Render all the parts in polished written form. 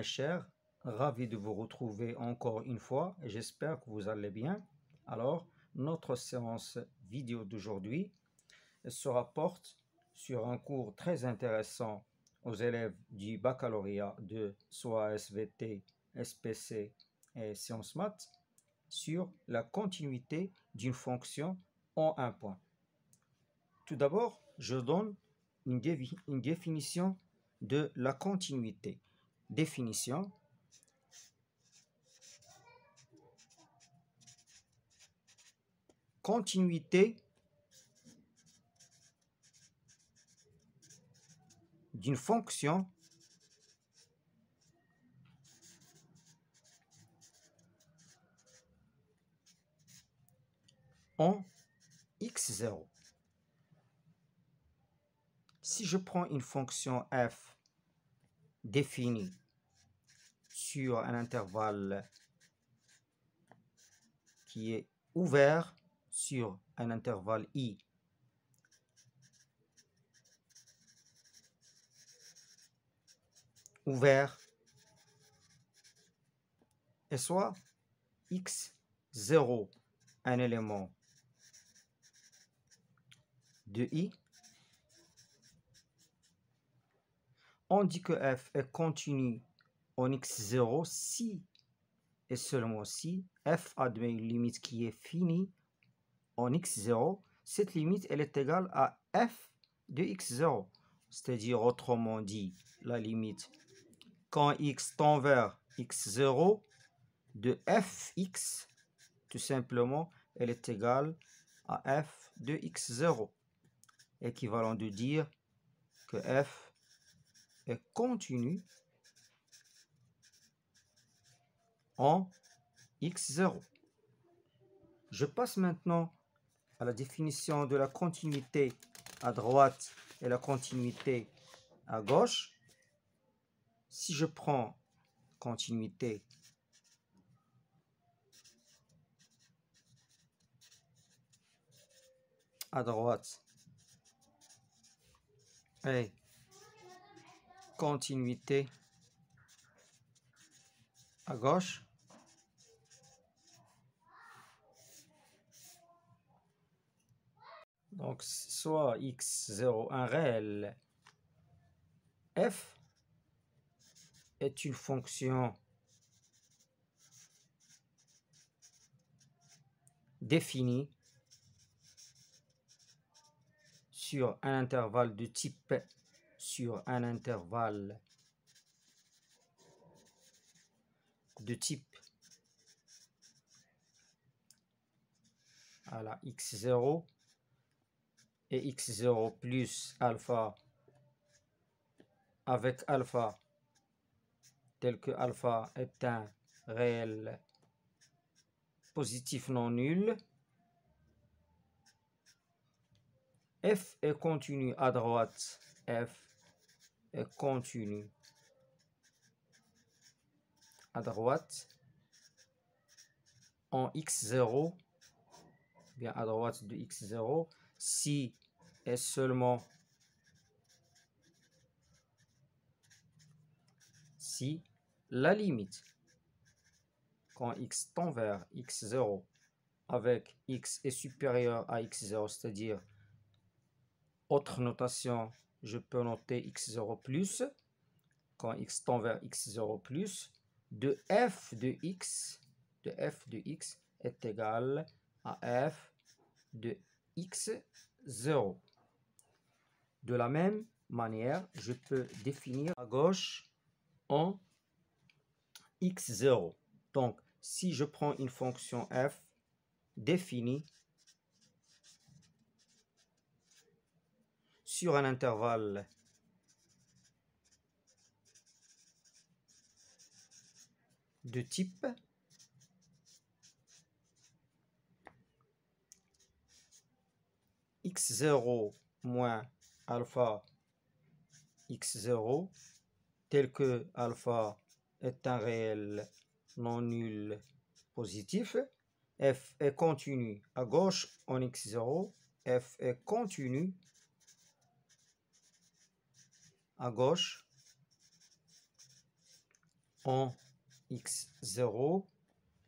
mes chers, ravi de vous retrouver encore une fois et j'espère que vous allez bien. Alors, notre séance vidéo d'aujourd'hui se rapporte sur un cours très intéressant aux élèves du baccalauréat de soit SVT, SPC et Sciences Maths sur la continuité d'une fonction en un point. Tout d'abord, je donne une définition de la continuité. Définition. Continuité d'une fonction en x0. Si je prends une fonction f définie sur un intervalle qui est ouvert sur un intervalle i ouvert, et soit x0 un élément de i, on dit que f est continu en x0 si et seulement si f admet une limite qui est finie en x0. Cette limite elle est égale à f de x0, c'est-à-dire autrement dit la limite quand x tend vers x0 de fx, tout simplement elle est égale à f de x0, équivalent de dire que f est continu en x0. Je passe maintenant à la définition de la continuité à droite et la continuité à gauche. Si je prends continuité à droite et continuité à gauche, donc soit x0 un réel, f est une fonction définie sur un intervalle de type à la x0 et x0 plus alpha avec alpha tel que alpha est un réel positif non nul. F est continu à droite, f est continu à droite en x0, bien à droite de x0, si et seulement si la limite quand x tend vers x0 avec x est supérieur à x0, c'est-à-dire autre notation, je peux noter x0 plus, quand x tend vers x0 plus, de f de x est égal à f de x0. De la même manière, je peux définir à gauche en x0. Donc, si je prends une fonction f définie sur un intervalle de type x0 moins alpha x0, tel que alpha est un réel non nul positif, f est continu à gauche en x0, f est continu à gauche en x0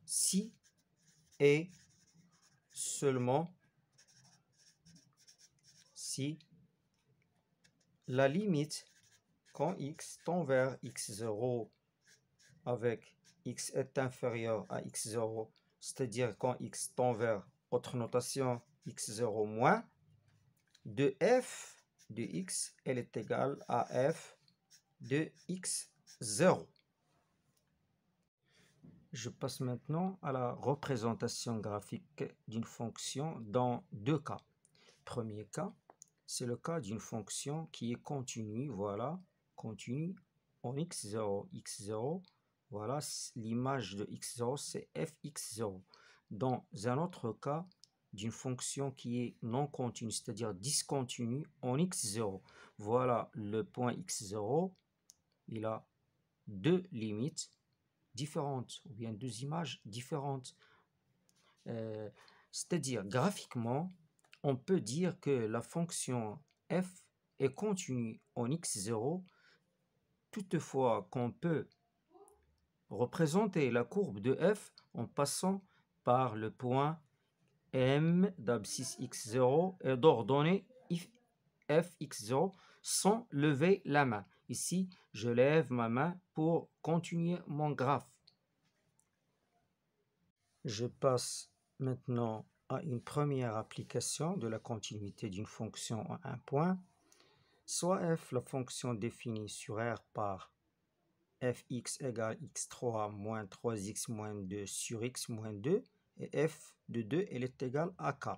si et seulement si la limite quand x tend vers x0 avec x est inférieur à x0, c'est-à-dire quand x tend vers autre notation x0 moins, de f de x, elle est égale à f de x0. Je passe maintenant à la représentation graphique d'une fonction dans deux cas. Premier cas, c'est le cas d'une fonction qui est continue, voilà, continue en x0, x0, voilà, l'image de x0 c'est fx0. Dans un autre cas, d'une fonction qui est non continue, c'est-à-dire discontinue en x0, voilà le point x0, il a deux limites différentes, ou bien deux images différentes. C'est-à-dire graphiquement, on peut dire que la fonction f est continue en x0, toutefois qu'on peut représenter la courbe de f en passant par le point M d'abscisse x0 et d'ordonner fx0 sans lever la main. Ici, je lève ma main pour continuer mon graphe. Je passe maintenant à une première application de la continuité d'une fonction en un point. Soit f, la fonction définie sur R par fx égale x3 moins 3x moins 2 sur x moins 2, et f de 2, elle est égale à k.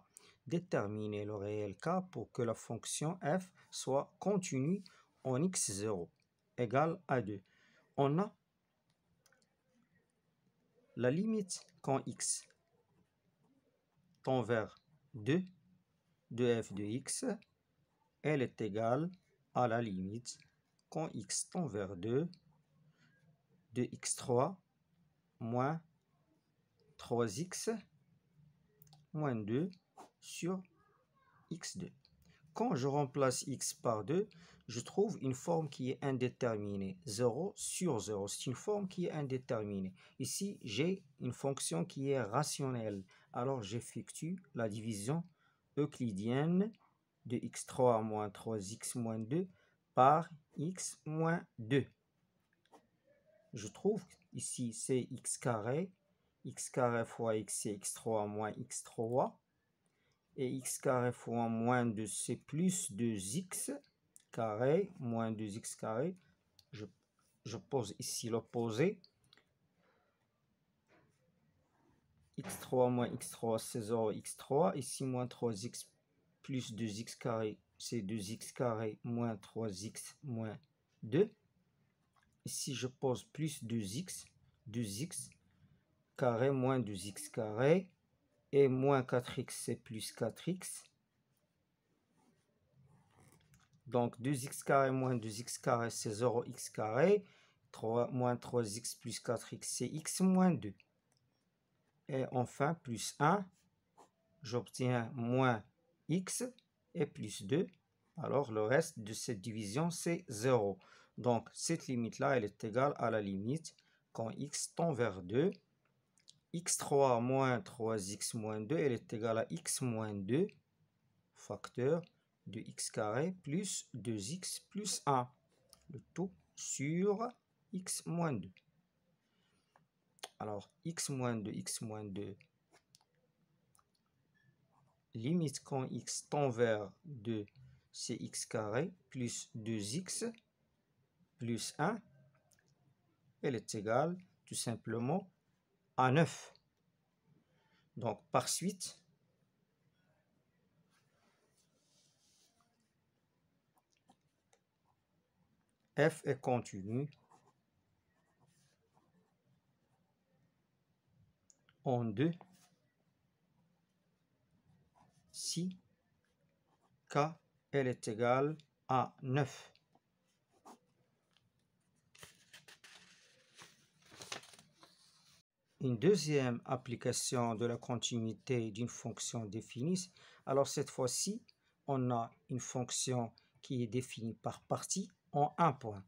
Déterminer le réel k pour que la fonction f soit continue en x0 égale à 2. On a la limite quand x tend vers 2 de f de x, elle est égale à la limite quand x tend vers 2 de x3 moins 3x moins 2 sur x2. Quand je remplace x par 2, je trouve une forme qui est indéterminée. 0 sur 0, c'est une forme qui est indéterminée. Ici, j'ai une fonction qui est rationnelle. Alors, j'effectue la division euclidienne de x3 moins 3x moins 2 par x moins 2. Je trouve ici, c'est x carré fois x, c'est x3 moins x3. Et x carré fois moins 2, c'est plus 2x carré moins 2x carré. Je pose ici l'opposé. x3 moins x3, c'est 0x3. Ici, moins 3x plus 2x carré, c'est 2x carré moins 3x moins 2. Ici, je pose plus 2x carré moins 2x carré. Et moins 4x, c'est plus 4x. Donc 2x carré moins 2x carré, c'est 0x carré. Moins 3x plus 4x, c'est x moins 2. Et enfin, plus 1, j'obtiens moins x et plus 2. Alors, le reste de cette division, c'est 0. Donc, cette limite-là, elle est égale à la limite quand x tend vers 2. x3 moins 3x moins 2, elle est égale à x moins 2, facteur de x carré plus 2x plus 1. Le tout sur x moins 2. Alors, x moins 2, limite quand x tend vers 2, c'est x carré plus 2x plus 1. Elle est égale tout simplement à 9. Donc, par suite, f est continue en 2 si k elle est égale à 9. Une deuxième application de la continuité d'une fonction définie. Alors cette fois-ci, on a une fonction qui est définie par partie en un point.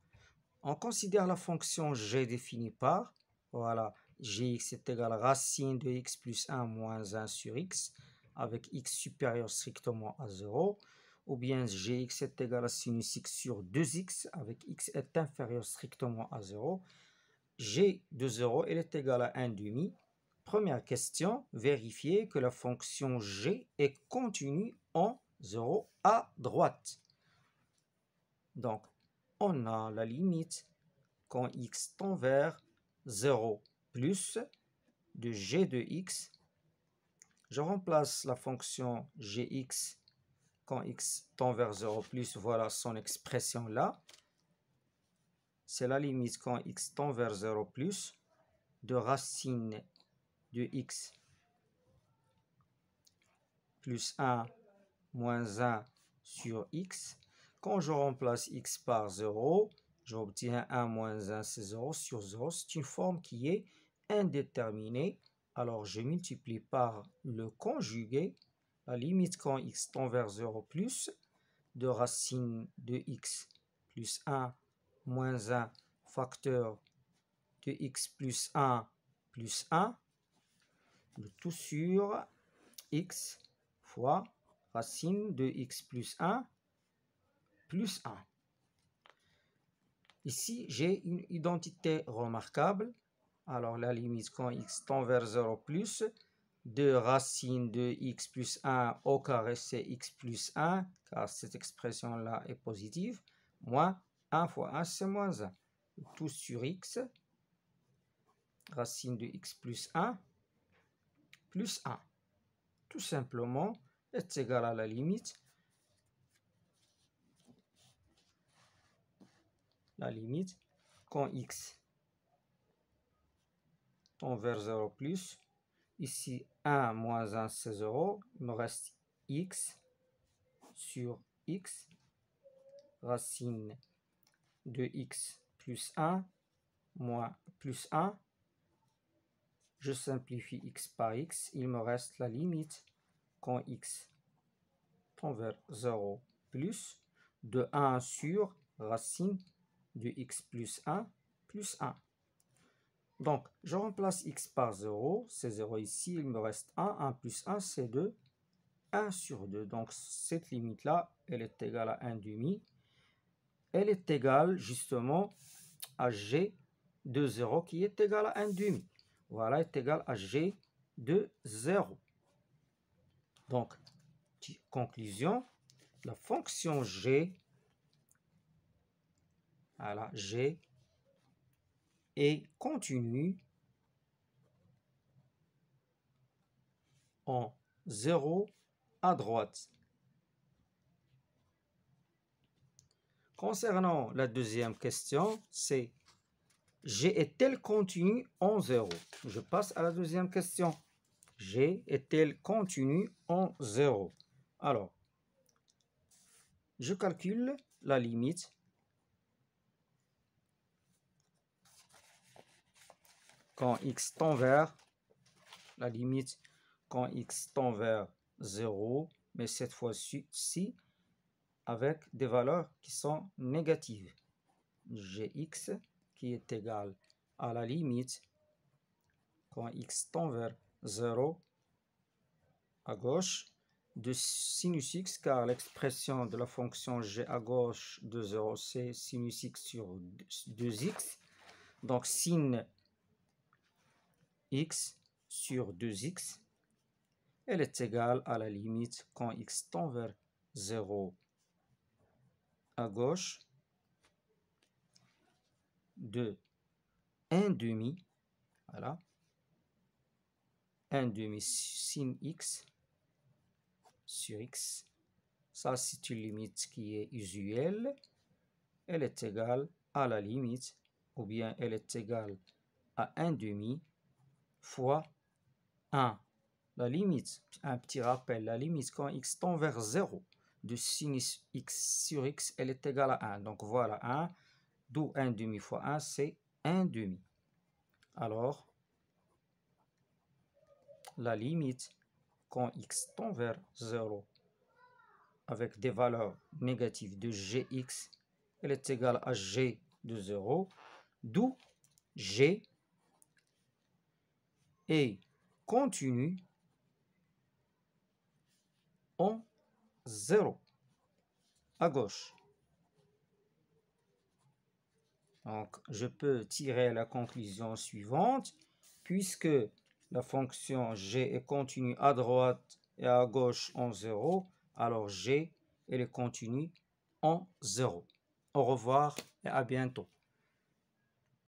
On considère la fonction g définie par, voilà, gx est égal à racine de x plus 1 moins 1 sur x, avec x supérieur strictement à 0, ou bien gx est égal à sinus x sur 2x, avec x est inférieur strictement à 0. G de 0, elle est égale à 1 demi. Première question, vérifier que la fonction g est continue en 0 à droite. Donc, on a la limite quand x tend vers 0 plus de g de x. Je remplace la fonction gx quand x tend vers 0 plus, voilà son expression là. C'est la limite quand x tend vers 0 plus de racine de x plus 1 moins 1 sur x. Quand je remplace x par 0, j'obtiens 1 moins 1, c'est 0 sur 0. C'est une forme qui est indéterminée. Alors, je multiplie par le conjugué, la limite quand x tend vers 0 plus de racine de x plus 1 moins 1 facteur de x plus 1 plus 1, le tout sur x fois racine de x plus 1 plus 1. Ici, j'ai une identité remarquable. Alors, la limite quand x tend vers 0 plus de racine de x plus 1 au carré, c'est x plus 1, car cette expression-là est positive, moins 1 fois 1, c'est moins 1. Tout sur x, racine de x plus 1, plus 1. Tout simplement, est égal à la limite quand x tend vers 0 plus, ici 1 moins 1 c'est 0, il me reste x sur x, racine de x plus 1 moins plus 1, je simplifie x par x, il me reste la limite quand x tend vers 0 plus de 1 sur racine de x plus 1 plus 1. Donc, je remplace x par 0, c'est 0 ici, il me reste 1, 1 plus 1, c'est 2, 1 sur 2. Donc, cette limite-là, elle est égale à 1 demi. Elle est égale justement à g de 0 qui est égal à 1 demi. Voilà, est égal à g de 0. Donc, conclusion, la fonction g, voilà, g est continue en 0 à droite. Concernant la deuxième question, c'est g est-elle continue en 0? Je passe à la deuxième question. G est-elle continue en 0? Alors, je calcule la limite quand x tend vers, la limite quand x tend vers 0, mais cette fois-ci avec des valeurs qui sont négatives. Gx qui est égal à la limite quand x tend vers 0 à gauche de sinus x, car l'expression de la fonction g à gauche de 0, c'est sinus x sur 2x. Donc, sin x sur 2x, elle est égale à la limite quand x tend vers 0 à gauche de 1 demi, voilà, 1 demi sin x sur x. Ça, c'est une limite qui est usuelle. Elle est égale à la limite, ou bien elle est égale à 1 demi fois 1. La limite, un petit rappel, la limite quand x tend vers 0 de sinus x sur x, elle est égale à 1. Donc voilà 1, d'où 1 demi fois 1, c'est 1 demi. Alors, la limite quand x tend vers 0 avec des valeurs négatives de gx, elle est égale à g de 0, d'où G est continu en 0 à gauche. Donc, je peux tirer la conclusion suivante, puisque la fonction G est continue à droite et à gauche en 0, alors G elle est continue en 0. Au revoir et à bientôt.